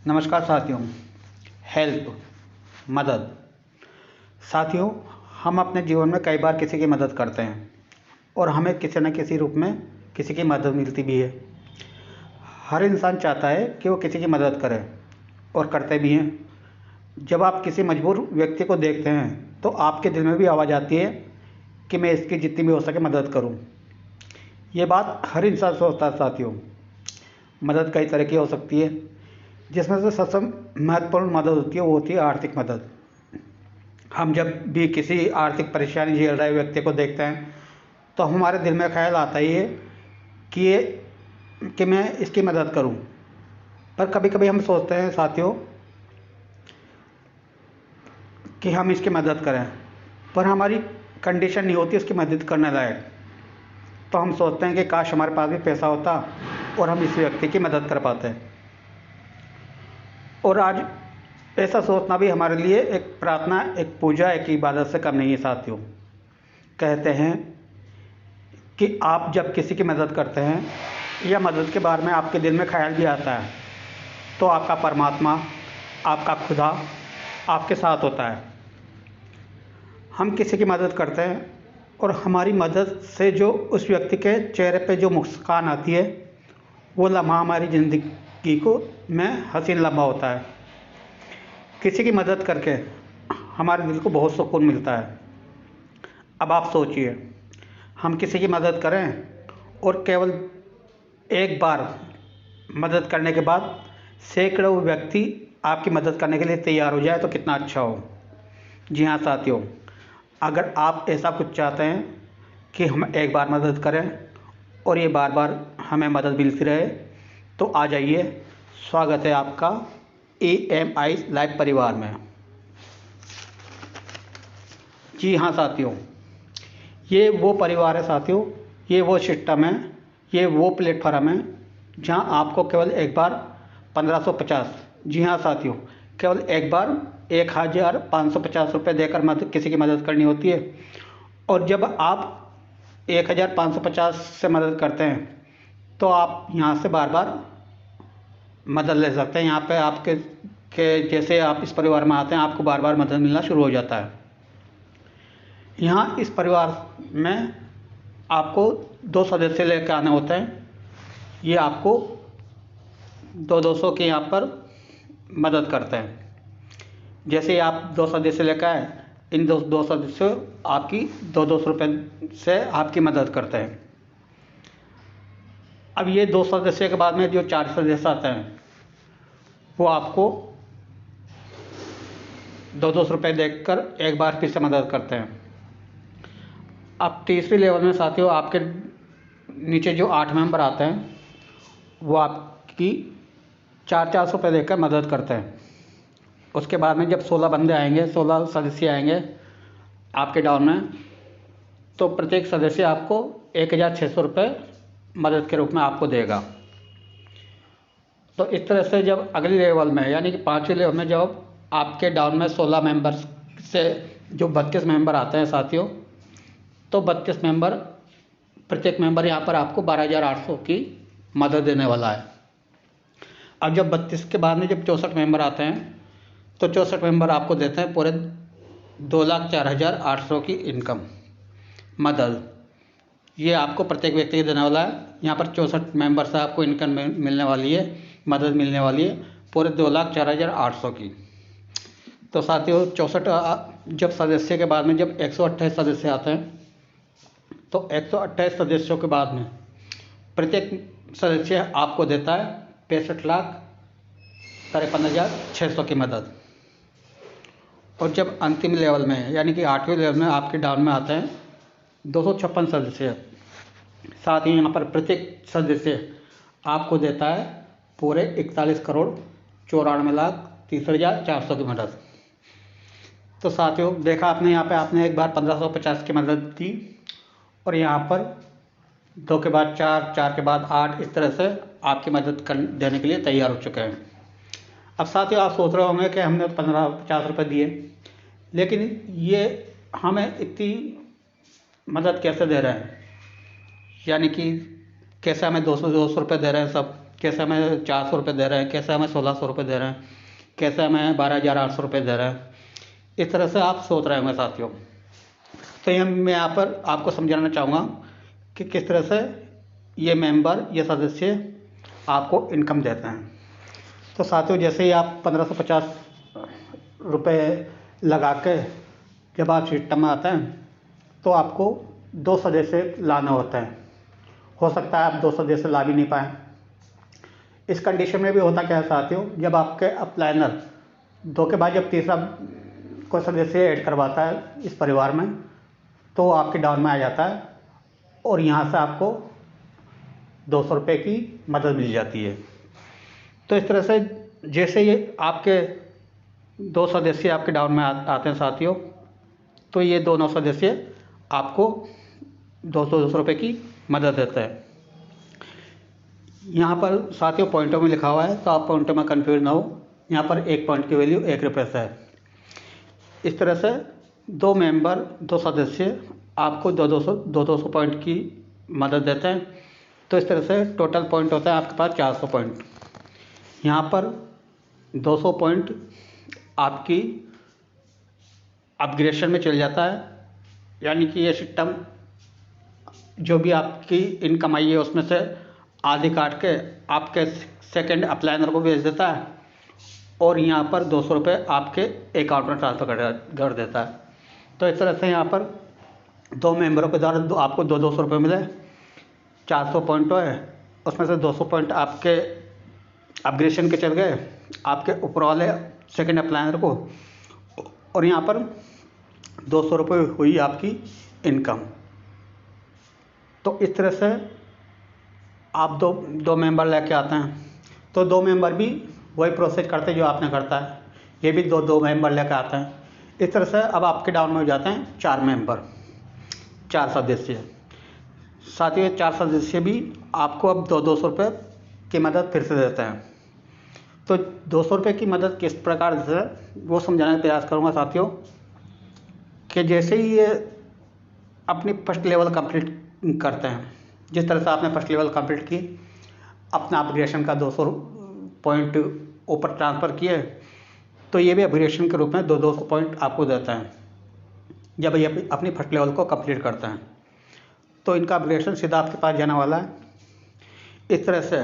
नमस्कार साथियों। हेल्प मदद। साथियों, हम अपने जीवन में कई बार किसी की मदद करते हैं और हमें किसी न किसी रूप में किसी की मदद मिलती भी है। हर इंसान चाहता है कि वो किसी की मदद करे और करते भी हैं। जब आप किसी मजबूर व्यक्ति को देखते हैं तो आपके दिल में भी आवाज़ आती है कि मैं इसकी जितनी भी हो सके मदद करूं। ये बात हर इंसान सोचता है साथियों। मदद कई तरह की हो सकती है, जिसमें से सबसे महत्वपूर्ण मदद होती है वो होती है आर्थिक मदद। हम जब भी किसी आर्थिक परेशानी झेल रहे व्यक्ति को देखते हैं तो हमारे दिल में ख्याल आता ही है कि मैं इसकी मदद करूं। पर कभी कभी हम सोचते हैं साथियों कि हम इसकी मदद करें, पर हमारी कंडीशन नहीं होती उसकी मदद करने लायक। तो हम सोचते हैं कि काश हमारे पास भी पैसा होता और हम इस व्यक्ति की मदद कर पाते। और आज ऐसा सोचना भी हमारे लिए एक प्रार्थना, एक पूजा, एक इबादत से कम नहीं है साथियों। कहते हैं कि आप जब किसी की मदद करते हैं या मदद के बारे में आपके दिल में ख्याल भी आता है तो आपका परमात्मा, आपका खुदा आपके साथ होता है। हम किसी की मदद करते हैं और हमारी मदद से जो उस व्यक्ति के चेहरे पे जो मुस्कान आती है वो लम्हा हमारी ज़िंदगी को में हसीन लम्हा होता है। किसी की मदद करके हमारे दिल को बहुत सुकून मिलता है। अब आप सोचिए, हम किसी की मदद करें और केवल एक बार मदद करने के बाद सैकड़ों व्यक्ति आपकी मदद करने के लिए तैयार हो जाए तो कितना अच्छा हो। जी हाँ साथियों, अगर आप ऐसा कुछ चाहते हैं कि हम एक बार मदद करें और ये बार बार हमें मदद मिलती रहे तो आ जाइए। स्वागत है आपका EMI लाइव परिवार में। जी हाँ साथियों, ये वो परिवार है साथियों, ये वो सिस्टम है, ये वो प्लेटफॉर्म है जहाँ आपको केवल एक बार 1550, जी हाँ साथियों, केवल एक बार 1550 रुपये देकर किसी की मदद करनी होती है। और जब आप 1550 से मदद करते हैं तो आप यहाँ से बार बार मदद ले सकते हैं। यहाँ पे आपके जैसे आप इस परिवार में आते हैं आपको बार बार मदद मिलना शुरू हो जाता है। यहाँ इस परिवार में आपको 2 सदस्य लेकर आने होते हैं। ये आपको 200 के यहाँ पर मदद करते हैं। जैसे ही आप 2 सदस्य लेकर आए, इन दो सदस्य आपकी 200 रुपये से आपकी मदद करते हैं। अब ये 2 सदस्य के बाद में जो 4 सदस्य आते हैं वो आपको 200 रुपये देकर एक बार फिर से मदद करते हैं। अब तीसरी लेवल में साथियों आपके नीचे जो 8 मेंबर आते हैं वो आपकी 400 रुपये देकर मदद करते हैं। उसके बाद में जब 16 बंदे आएंगे, 16 सदस्य आएंगे आपके डाउन में, तो प्रत्येक सदस्य आपको 1600 रुपये मदद के रूप में आपको देगा। तो इस तरह से जब अगली लेवल में यानी कि 5वीं लेवल में जब आपके डाउन में 16 मेंबर्स से जो 32 मेंबर आते हैं साथियों, तो 32 मेंबर, प्रत्येक मेंबर यहाँ पर आपको 12,800 की मदद देने वाला है। अब जब 32 के बाद में जब 64 मेंबर आते हैं तो 64 मेंबर आपको देते हैं पूरे 2,04,800 की इनकम मदद। ये आपको प्रत्येक व्यक्ति को देने वाला है। यहाँ पर 64 मेंबर से आपको इनकम मिलने वाली है, मदद मिलने वाली है पूरे 2,04,800 की। तो साथियों 64 जब सदस्य के बाद में जब 128 सदस्य आते हैं तो 128 सदस्यों के बाद में प्रत्येक सदस्य आपको देता है 65,53,600 की मदद। और जब अंतिम लेवल में यानी कि 8वीं लेवल में आपके डाउन में आते हैं 256 सदस्य, साथ ही यहाँ पर प्रत्येक सदस्य आपको देता है पूरे 41,94,30,400 की मदद। तो साथियों देखा आपने, यहाँ पे आपने एक बार 1550 की मदद दी और यहाँ पर 2 के बाद 4, 4 के बाद 8, इस तरह से आपकी मदद देने के लिए तैयार हो चुके हैं। अब साथियों आप सोच रहे होंगे कि हमने 1550 रुपये दिए, लेकिन ये हमें इतनी मदद कैसे दे रहे हैं, यानी कि कैसे हमें 200 रुपये दे रहे हैं सब। कैसे हमें 400 रुपये दे रहे हैं, कैसे हमें 1600 रुपये दे रहे हैं, कैसे हमें 12,800 रुपये दे रहे हैं। इस तरह से आप सोच रहे होंगे साथियों। तो ये मैं यहाँ पर आपको समझाना चाहूँगा कि किस तरह से ये मेंबर, ये सदस्य आपको इनकम देते हैं। तो साथियों, जैसे ही आप 1550 रुपये लगा के जब आप सिस्टम में आते हैं तो आपको 2 सदस्य लाना होता है। हो सकता है आप 2 सदस्य ला भी नहीं पाएँ। इस कंडीशन में भी होता क्या है साथियों, जब आपके अपलाइनर 2 के बाद जब तीसरा कोई सदस्य ऐड करवाता है इस परिवार में, तो आपके डाउन में आ जाता है और यहाँ से आपको 200 रुपये की मदद मिल जाती है। तो इस तरह से जैसे ये आपके 2 सदस्य आपके डाउन में आते हैं साथियों, तो ये दोनों सदस्य आपको 200 रुपये की मदद देते हैं। यहाँ पर साथियों पॉइंटों में लिखा हुआ है, तो आप पॉइंटों में कन्फ्यूज ना हो। यहाँ पर 1 पॉइंट की वैल्यू 1 रुपये से है। इस तरह से 2 मेंबर, 2 सदस्य आपको 200 पॉइंट की मदद देते हैं। तो इस तरह से टोटल पॉइंट होता है आपके पास 400 पॉइंट। यहाँ पर 200 पॉइंट आपकी अपग्रेडेशन में चल जाता है, यानी कि ये सिस्टम जो भी आपकी इनकम आई है उसमें से आधी काट के आपके सेकंड अपलाइनर को भेज देता है और यहाँ पर 200 रुपये आपके अकाउंट में ट्रांसफ़र कर देता है। तो इस तरह से यहाँ पर 2 मेंबरों के द्वारा आपको 200 रुपये मिले। 400 पॉइंट है, उसमें से 200 पॉइंट आपके अपग्रेडेशन के चल गए आपके ऊपर वाले सेकंड अपलाइनर को, और यहाँ पर 200 रुपये हुई आपकी इनकम। तो इस तरह से आप दो मेंबर लेके आते हैं, तो 2 मेंबर भी वही प्रोसेस करते हैं जो आपने करता है। ये भी दो मेंबर लेकर आते हैं। इस तरह से अब आपके डाउन में हो जाते हैं 4 मेंबर, 4 सदस्य। साथ ही 4 सदस्य भी आपको अब 200 रुपये की मदद फिर से देते हैं। तो 200 रुपये की मदद किस प्रकार से वो समझाने का प्रयास करूँगा साथियों, कि जैसे ही ये अपनी फर्स्ट लेवल कंप्लीट करते हैं, जिस तरह से आपने फर्स्ट लेवल कंप्लीट की, अपना अपग्रेडेशन का 200 पॉइंट ऊपर ट्रांसफ़र किए, तो ये भी अपग्रेडेशन के रूप में 200 पॉइंट आपको देता है जब ये अपनी फर्स्ट लेवल को कंप्लीट करते हैं। तो इनका अपग्रेडेशन सीधा आपके पास जाने वाला है। इस तरह से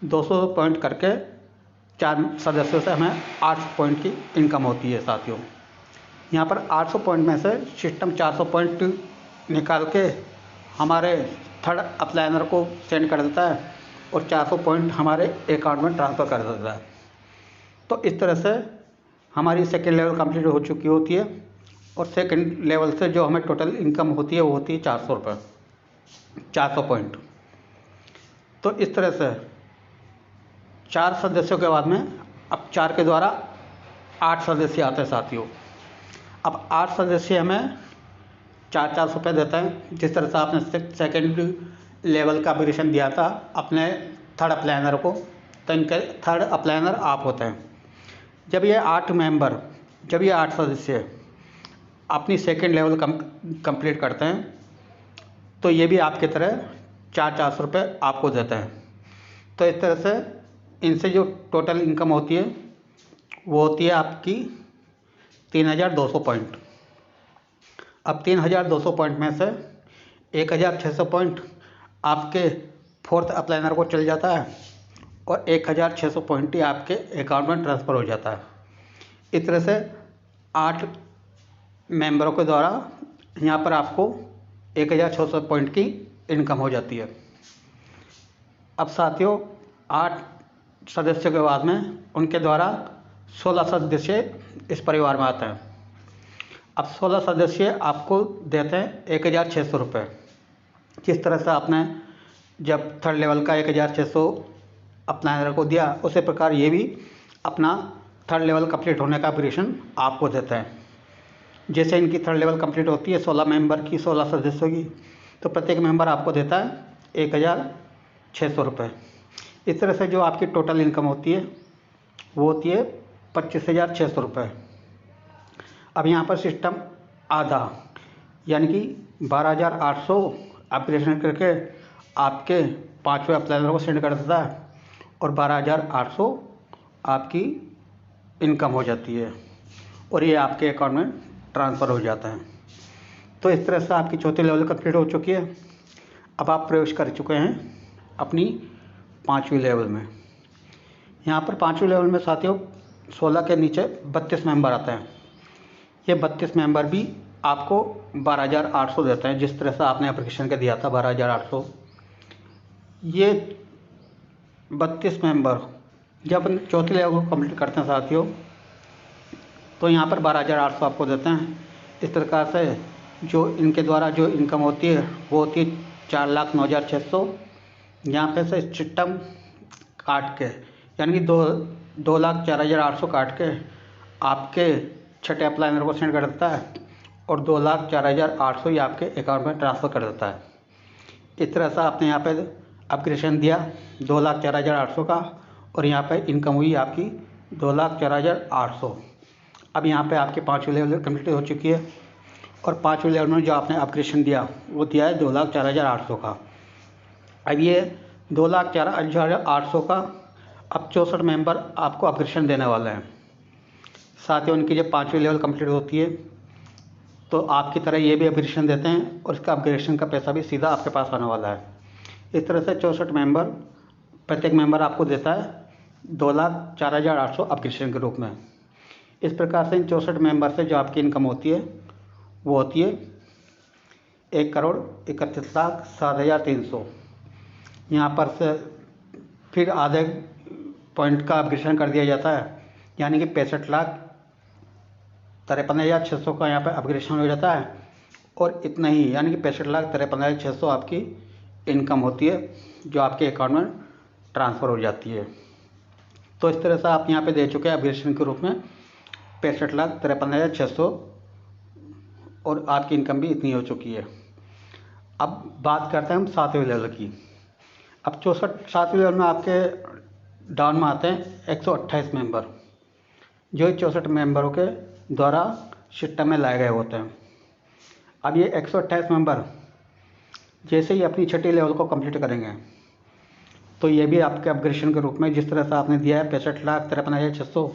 200 पॉइंट करके 4 सदस्यों से हमें 800 पॉइंट की इनकम होती है साथियों। यहाँ पर 800 पॉइंट में से सिस्टम 400 पॉइंट निकाल के हमारे थर्ड अपलाइनर को सेंड कर देता है और 400 पॉइंट हमारे अकाउंट में ट्रांसफ़र कर देता है। तो इस तरह से हमारी सेकेंड लेवल कंप्लीट हो चुकी होती है और सेकेंड लेवल से जो हमें टोटल इनकम होती है वो होती है 400 रुपये, 400 पॉइंट। तो इस तरह से 4 सदस्यों के बाद में अब 4 के द्वारा 8 सदस्य आते हैं साथियों। अब 8 सदस्य हमें 400 रुपये देते हैं। जिस तरह से आपने सेकेंड लेवल का अपग्रेडेशन दिया था अपने थर्ड अपलाइनर को, तो इनके थर्ड अपलाइनर आप होते हैं। जब ये 8 सदस्य अपनी सेकेंड लेवल कंप्लीट करते हैं, तो ये भी आपकी तरह 400 रुपये आपको देते हैं। तो इस तरह से इनसे जो टोटल इनकम होती है वो होती है आपकी 3200 पॉइंट। अब 3200 पॉइंट में से 1600 पॉइंट आपके फोर्थ अपलाइनर को चल जाता है और 1600 पॉइंट ही आपके अकाउंट में ट्रांसफ़र हो जाता है। इस तरह से 8 मेंबरों के द्वारा यहाँ पर आपको 1600 पॉइंट की इनकम हो जाती है। अब साथियों 8 सदस्यों के बाद में उनके द्वारा 16 सदस्य इस परिवार में आते हैं। अब 16 सदस्य आपको देते हैं 1600 रुपये। जिस तरह से आपने जब थर्ड लेवल का 1600 अपलाइनर को दिया, उसी प्रकार ये भी अपना थर्ड लेवल कंप्लीट होने का अपग्रेडेशन आपको देता है। जैसे इनकी थर्ड लेवल कंप्लीट होती है 16 मेंबर की, 16 सदस्यों की, तो प्रत्येक मेंबर आपको देता है 1600 रुपये। इस तरह से जो आपकी टोटल इनकम होती है वो होती है 25,600 रुपये। अब यहाँ पर सिस्टम आधा यानी कि 12,800 अपग्रेडेशन करके आपके पाँचवें अप्लाइनर को सेंड कर देता है और 12,800 आपकी इनकम हो जाती है और ये आपके अकाउंट में ट्रांसफ़र हो जाता है। तो इस तरह से आपकी चौथी लेवल कंप्लीट हो चुकी है। अब आप प्रवेश कर चुके हैं अपनी 5वीं लेवल में। यहाँ पर 5वीं लेवल में साथियों 16 के नीचे 32 मेंबर आते हैं। ये 32 मेंबर भी आपको 12,800 देते हैं, जिस तरह से आपने एप्लीकेशन का दिया था 12,800। ये 32 मेंबर जब अपन चौथी लेवल को कंप्लीट करते हैं साथियों, तो यहाँ पर 12,800 आपको देते हैं। इस प्रकार से जो इनके द्वारा जो इनकम होती है वो होती है 4,09,600। यहाँ पे से सिस्टम काट के यानी कि 2,04,800 काट के आपके छठे अप्लाइनर को सेंड कर देता है और 2,04,800 ही आपके अकाउंट में ट्रांसफ़र कर देता है। इस तरह से आपने यहाँ पे अपग्रेडेशन दिया 2,04,800 का और यहाँ पे इनकम हुई आपकी 2,04,800। अब यहाँ पे आपकी 5वीं लेवल कंप्लीट हो चुकी है और 5वीं लेवल में जो आपने अपग्रेडेशन दिया वो दिया है 2,04,800 का। अब ये 2,04,800 का अब 64 मेंबर आपको अपग्रेडेशन देने वाले हैं। साथ ही उनकी जब 5वीं लेवल कंप्लीट होती है तो आपकी तरह ये भी अपग्रेडेशन देते हैं और इसका अपग्रेडेशन का पैसा भी सीधा आपके पास आने वाला है। इस तरह से 64 मेंबर प्रत्येक मेंबर आपको देता है 2,04,800 अपग्रेडेशन के रूप में। इस प्रकार से इन 64 मेंबर से जो आपकी इनकम होती है वो होती है 1,31,07,300। यहाँ पर से फिर आधे पॉइंट का अपग्रेडेशन कर दिया जाता है, यानी कि 65,53,600 का यहाँ पर अपग्रेडेशन हो जाता है और इतना ही यानी कि 65,53,600 आपकी इनकम होती है जो आपके अकाउंट में ट्रांसफ़र हो जाती है। तो इस तरह से आप यहाँ पे दे चुके हैं अपग्रेडेशन के रूप में 65,53,600 और आपकी इनकम भी इतनी हो चुकी है। अब बात करते हैं हम 7वीं लेवल की। अब 7वीं लेवल में आपके डाउन में आते हैं 128 मेंबर, जो 64 मेंबरों के द्वारा सिस्टम में लाए गए होते हैं। अब ये 128 मेंबर जैसे ही अपनी छठी लेवल को कंप्लीट करेंगे तो ये भी आपके अपग्रेडेशन के रूप में जिस तरह से आपने दिया है 65,53,600,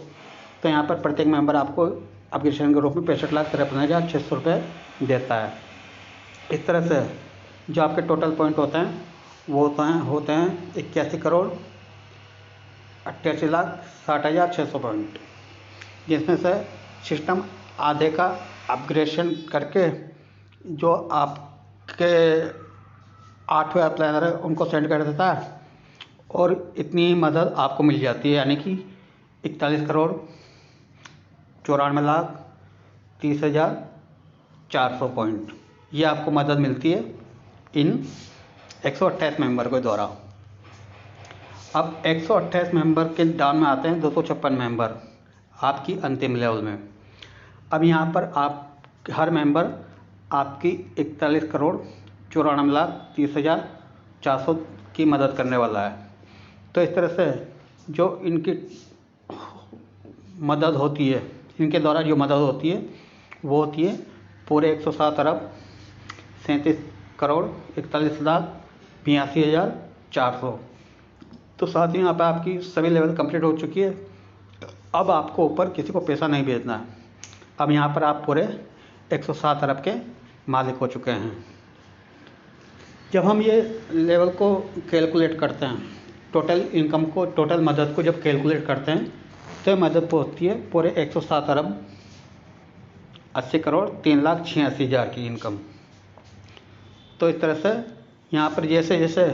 तो यहाँ पर प्रत्येक मेंबर आपको अपग्रेडेशन के रूप में 65,53,600 रुपये देता है। इस तरह से जो आपके टोटल पॉइंट होते हैं वो होते हैं 81,88,60,600 पॉइंट, जिसमें से सिस्टम आधे का अपग्रेडेशन करके जो आपके 8वें अप्लाइनर है उनको सेंड कर देता है और इतनी ही मदद आपको मिल जाती है, यानी कि 41,94,30,400 पॉइंट ये आपको मदद मिलती है इन 128 मेंबर के द्वारा। अब 128 मेंबर के डाउन में आते हैं 256 मेंबर आपकी अंतिम लेवल में। अब यहाँ पर आप हर मेंबर आपकी 41,94,30,400 की मदद करने वाला है। तो इस तरह से जो इनकी मदद होती है, इनके द्वारा जो मदद होती है वो होती है पूरे 107,37,41,82,400। तो साथ ही यहाँ पर आपकी सभी लेवल कंप्लीट हो चुकी है। अब आपको ऊपर किसी को पैसा नहीं भेजना है। अब यहाँ पर आप पूरे 107 अरब के मालिक हो चुके हैं। जब हम ये लेवल को कैलकुलेट करते हैं, टोटल इनकम को, टोटल मदद को जब कैलकुलेट करते हैं तो मदद पहुँचती है पूरे 107 अरब 80,03,86,000 की इनकम। तो इस तरह से यहाँ पर जैसे जैसे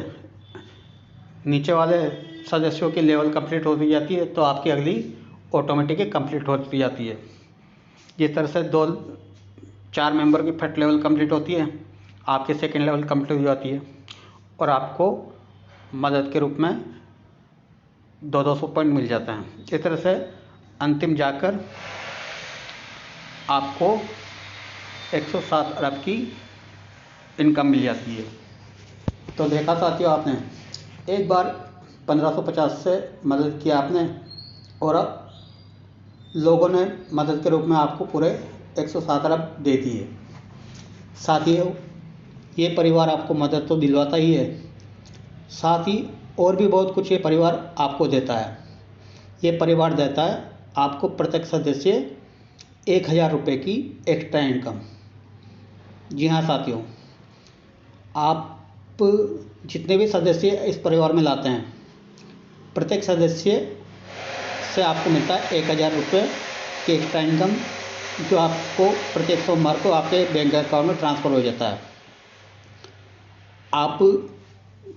नीचे वाले सदस्यों की लेवल कंप्लीट होती जाती है तो आपकी अगली ऑटोमेटिक कंप्लीट होती जाती है। जिस तरह से 4 मेंबर की फर्स्ट लेवल कंप्लीट होती है, आपकी सेकंड लेवल कंप्लीट हो जाती है और आपको मदद के रूप में 200 पॉइंट मिल जाते हैं। इस तरह से अंतिम जाकर आपको 107 अरब की इनकम मिल जाती है। तो देखा साथियों, आपने एक बार 1550 से मदद किया आपने और अब लोगों ने मदद के रूप में आपको पूरे 107 अरब दे दिए। साथियों, ये परिवार आपको मदद तो दिलवाता ही है, साथ ही और भी बहुत कुछ ये परिवार आपको देता है। ये परिवार देता है आपको प्रत्येक सदस्य 1,000 रुपये की एक्स्ट्रा इनकम। जी हाँ साथियों, आप जितने भी सदस्य इस परिवार में लाते हैं, प्रत्येक सदस्य से आपको मिलता है 1,000 रुपये की एक्स्ट्रा इनकम, जो आपको प्रत्येक सोमवार को आपके बैंक अकाउंट में ट्रांसफ़र हो जाता है। आप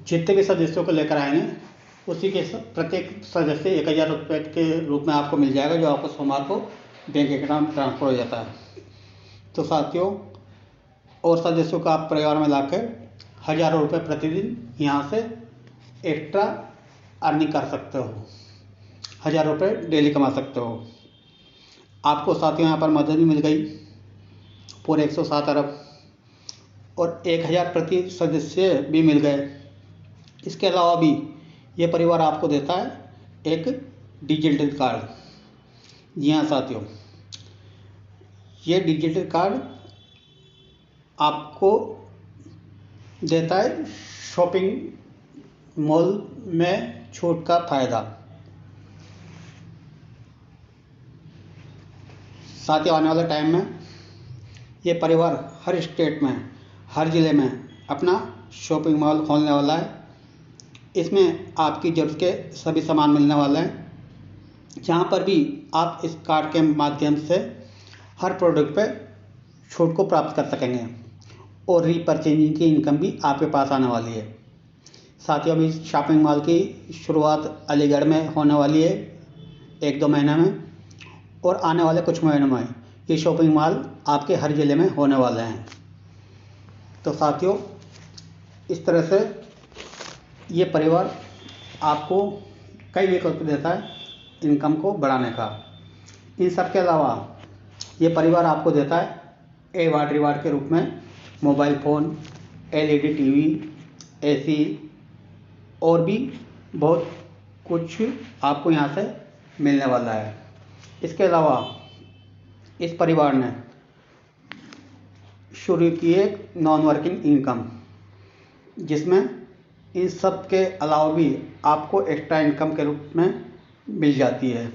जितने भी सदस्यों को लेकर आएंगे, उसी के प्रत्येक सदस्य 1,000 रुपये के रूप में आपको मिल जाएगा, जो आपको सोमवार को बैंक अकाउंट में ट्रांसफ़र हो जाता है। तो साथियों, और सदस्यों को आप परिवार में लाकर हज़ारों रुपये प्रतिदिन यहाँ से एक्स्ट्रा अर्निंग कर सकते हो, 1,000 रुपये डेली कमा सकते हो। आपको साथियों यहाँ पर मदद भी मिल गई पूरे 107 अरब, और 1,000 प्रति सदस्य भी मिल गए। इसके अलावा भी ये परिवार आपको देता है एक डिजिटल कार्ड। जी हाँ साथियों, ये डिजिटल कार्ड आपको देता है शॉपिंग मॉल में छूट का फ़ायदा। साथियों, आने वाले टाइम में ये परिवार हर स्टेट में, हर ज़िले में अपना शॉपिंग मॉल खोलने वाला है। इसमें आपकी ज़रूरत के सभी सामान मिलने वाले हैं, जहाँ पर भी आप इस कार्ड के माध्यम से हर प्रोडक्ट पे छूट को प्राप्त कर सकेंगे, और रीपरचेजिंग की इनकम भी आपके पास आने वाली है। साथियों, अभी शॉपिंग मॉल की शुरुआत अलीगढ़ में होने वाली है 1-2 महीने में, और आने वाले कुछ महीनों में ये शॉपिंग मॉल आपके हर ज़िले में होने वाले हैं। तो साथियों, इस तरह से ये परिवार आपको कई विकल्प देता है इनकम को बढ़ाने का। इन सब के अलावा ये परिवार आपको देता है अवार्ड रिवार्ड के रूप में mobile phone, LED TV, AC और भी बहुत कुछ आपको यहाँ से मिलने वाला है। इसके अलावा इस परिवार ने शुरू की एक नॉन वर्किंग इनकम, जिसमें इन सब के अलावा भी आपको एक्स्ट्रा इनकम के रूप में मिल जाती है,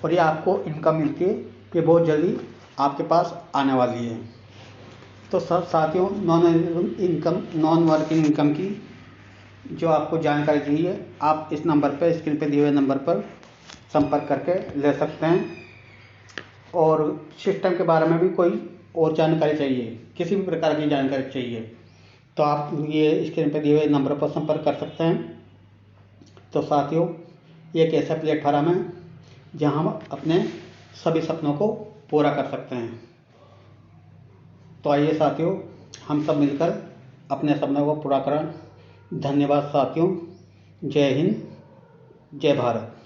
और ये आपको इनकम मिलती है, ये बहुत जल्दी आपके पास आने वाली है। तो सब साथियों, नॉन वर्किंग इनकम की जो आपको जानकारी चाहिए, आप इस नंबर पर, स्क्रीन पर दिए हुए नंबर पर संपर्क करके ले सकते हैं। और सिस्टम के बारे में भी कोई और जानकारी चाहिए, किसी भी प्रकार की जानकारी चाहिए, तो आप ये स्क्रीन पर दिए हुए नंबर पर संपर्क कर सकते हैं। तो साथियों, ये एक ऐसा प्लेटफॉर्म है जहां हम अपने सभी सपनों को पूरा कर सकते हैं। तो आइए साथियों, हम सब मिलकर अपने सपनों को पूरा करें। धन्यवाद साथियों। जय हिंद, जय भारत।